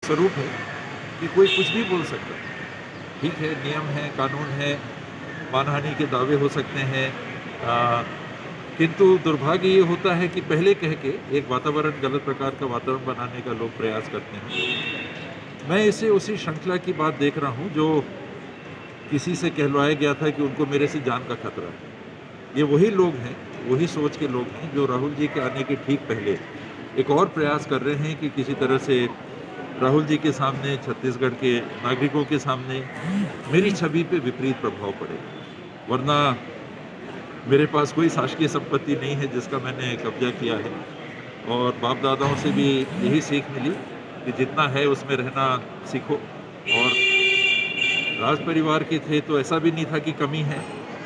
स्वरूप है कि कोई कुछ भी बोल सकता है। ठीक है, नियम है, कानून है, मानहानि के दावे हो सकते हैं, किंतु दुर्भाग्य ये होता है कि पहले कह के एक वातावरण, गलत प्रकार का वातावरण बनाने का लोग प्रयास करते हैं। मैं इसे उसी श्रृंखला की बात देख रहा हूँ जो किसी से कहलवाया गया था कि उनको मेरे से जान का खतरा है। ये वही लोग हैं, वही सोच के लोग हैं जो राहुल जी के आने के ठीक पहले एक और प्रयास कर रहे हैं कि किसी तरह से राहुल जी के सामने, छत्तीसगढ़ के नागरिकों के सामने मेरी छवि पे विपरीत प्रभाव पड़े। वरना मेरे पास कोई शासकीय संपत्ति नहीं है जिसका मैंने कब्जा किया है, और बाप दादाओं से भी यही सीख मिली कि जितना है उसमें रहना सीखो। और राज परिवार के थे तो ऐसा भी नहीं था कि कमी है।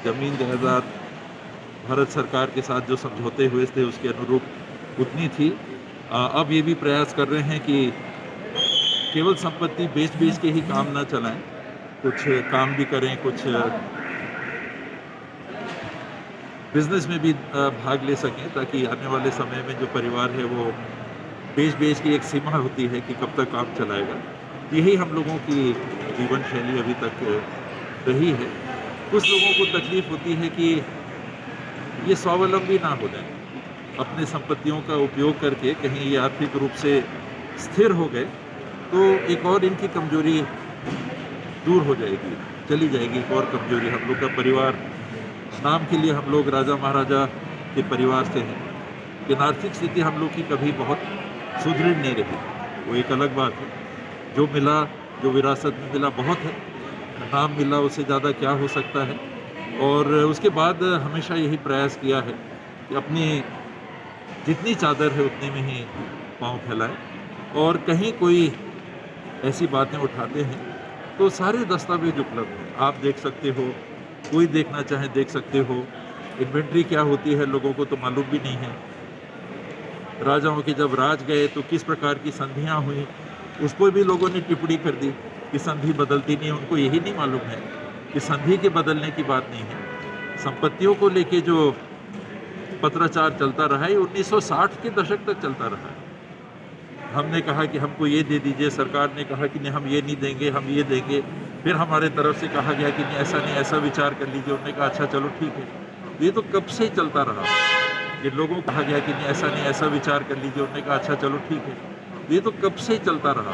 जमीन जायदाद भारत सरकार के साथ जो समझौते हुए थे उसके अनुरूप उतनी थी। अब ये भी प्रयास कर रहे हैं कि केवल संपत्ति बेच बेच के ही काम ना चलाएं, कुछ काम भी करें, कुछ बिजनेस में भी भाग ले सकें, ताकि आने वाले समय में जो परिवार है वो बेच बेच की एक सीमा होती है कि कब तक काम चलाएगा। यही हम लोगों की जीवन शैली अभी तक रही है। कुछ लोगों को तकलीफ होती है कि ये स्वावलंबी ना हो जाए, अपने संपत्तियों का उपयोग करके कहीं ये आर्थिक रूप से स्थिर हो गए तो एक और इनकी कमजोरी दूर हो जाएगी, चली जाएगी। एक और कमजोरी, हम लोग का परिवार, नाम के लिए हम लोग राजा महाराजा के परिवार से हैं, लेकिन आर्थिक स्थिति हम लोग की कभी बहुत सुदृढ़ नहीं रही, वो एक अलग बात है। जो मिला, जो विरासत में मिला बहुत है, नाम मिला उससे ज़्यादा क्या हो सकता है। और उसके बाद हमेशा यही प्रयास किया है कि अपनी जितनी चादर है उतने में ही पाँव फैलाएं, और कहीं कोई ऐसी बातें उठाते हैं तो सारे दस्तावेज उपलब्ध हैं, आप देख सकते हो, कोई देखना चाहे देख सकते हो। इन्वेंट्री क्या होती है लोगों को तो मालूम भी नहीं है। राजाओं के जब राज गए तो किस प्रकार की संधियाँ हुई, उस पर भी लोगों ने टिप्पणी कर दी कि संधि बदलती नहीं है। उनको यही नहीं मालूम है कि संधि के बदलने की बात नहीं है। संपत्तियों को लेके जो पत्राचार चलता रहा है 1960 के दशक तक चलता रहा है। हमने कहा कि हमको ये दे दीजिए, सरकार ने कहा कि नहीं हम ये नहीं देंगे, हम ये देंगे। फिर हमारे तरफ से कहा गया कि नहीं ऐसा नहीं, ऐसा विचार कर लीजिए। उन्होंने कहा अच्छा चलो ठीक है। ये तो कब से चलता रहा। जिन लोगों को कहा गया कि नहीं ऐसा नहीं, ऐसा विचार कर लीजिए, उन्होंने कहा अच्छा चलो ठीक है। ये तो कब से चलता रहा।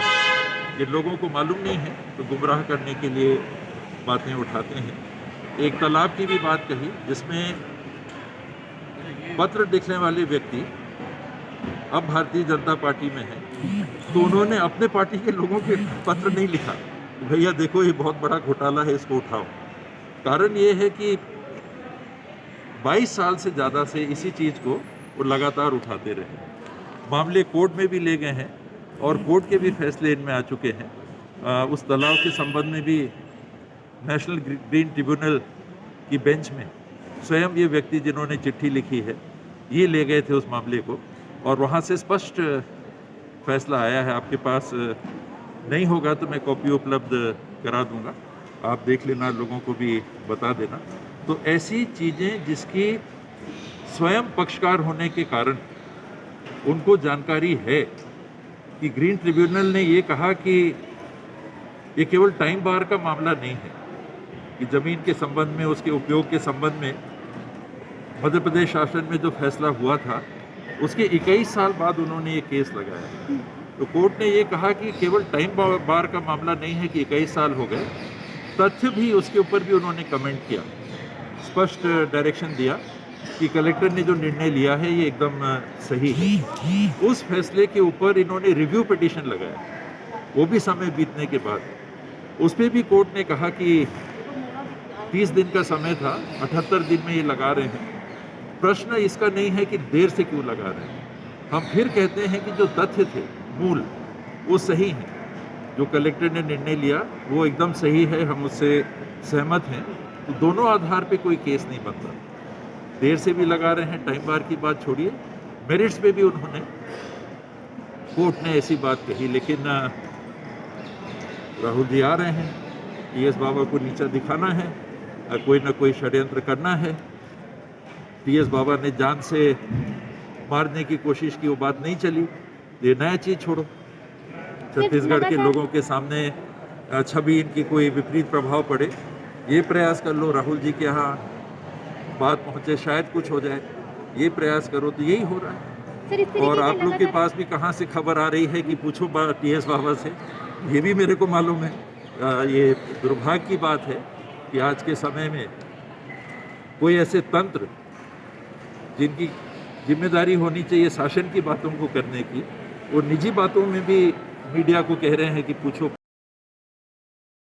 जिन लोगों को मालूम नहीं है तो गुमराह करने के लिए बातें उठाते हैं। एक तालाब की भी बात कही जिसमें पत्र लिखने वाले व्यक्ति अब भारतीय जनता पार्टी में है, तो उन्होंने अपने पार्टी के लोगों के पत्र नहीं लिखा, भैया देखो ये बहुत बड़ा घोटाला है, इसको उठाओ। कारण ये है कि 22 साल से ज़्यादा से इसी चीज़ को वो लगातार उठाते रहे। मामले कोर्ट में भी ले गए हैं और कोर्ट के भी फैसले इनमें आ चुके हैं। उस तालाब के संबंध में भी नेशनल ग्रीन ट्रिब्यूनल की बेंच में स्वयं ये व्यक्ति जिन्होंने चिट्ठी लिखी है ये ले गए थे उस मामले को, और वहाँ से स्पष्ट फैसला आया है। आपके पास नहीं होगा तो मैं कॉपी उपलब्ध करा दूंगा, आप देख लेना, लोगों को भी बता देना। तो ऐसी चीज़ें जिसकी स्वयं पक्षकार होने के कारण उनको जानकारी है कि ग्रीन ट्रिब्यूनल ने ये कहा कि ये केवल टाइम बार का मामला नहीं है, कि ज़मीन के संबंध में, उसके उपयोग के संबंध में मध्य प्रदेश शासन में जो फैसला हुआ था उसके 21 साल बाद उन्होंने ये केस लगाया। तो कोर्ट ने ये कहा कि केवल टाइम बार का मामला नहीं है कि 21 साल हो गए, तथ्य भी उसके ऊपर भी उन्होंने कमेंट किया, स्पष्ट डायरेक्शन दिया कि कलेक्टर ने जो निर्णय लिया है ये एकदम सही है। उस फैसले के ऊपर इन्होंने रिव्यू पिटीशन लगाया, वो भी समय बीतने के बाद। उस पर भी कोर्ट ने कहा कि 30 दिन का समय था, 78 दिन में ये लगा रहे हैं। प्रश्न इसका नहीं है कि देर से क्यों लगा रहे हैं। हम फिर कहते हैं कि जो तथ्य थे मूल वो सही हैं, जो कलेक्टर ने निर्णय लिया वो एकदम सही है, हम उससे सहमत हैं। तो दोनों आधार पे कोई केस नहीं बनता। देर से भी लगा रहे हैं, टाइम बार की बात छोड़िए, मेरिट्स पे भी उन्होंने, कोर्ट ने ऐसी बात कही। लेकिन राहुल जी आ रहे हैं, टीएस बाबा को नीचा दिखाना है, कोई ना कोई षड्यंत्र करना है। टीएस बाबा ने जान से मारने की कोशिश की, वो बात नहीं चली। ये नया चीज़ छोड़ो, छत्तीसगढ़ के लगातार- लोगों के सामने छवि इनकी कोई विपरीत प्रभाव पड़े, ये प्रयास कर लो। राहुल जी के यहाँ बात पहुँचे, शायद कुछ हो जाए, ये प्रयास करो, तो यही हो रहा है। सर, इस तरीके और के आप लोग के लगातार- पास भी कहाँ से खबर आ रही है कि पूछो टीएस बाबा से, ये भी मेरे को मालूम है। ये दुर्भाग्य की बात है कि आज के समय में कोई ऐसे तंत्र जिनकी जिम्मेदारी होनी चाहिए शासन की बातों को करने की, वो निजी बातों में भी मीडिया को कह रहे हैं कि पूछो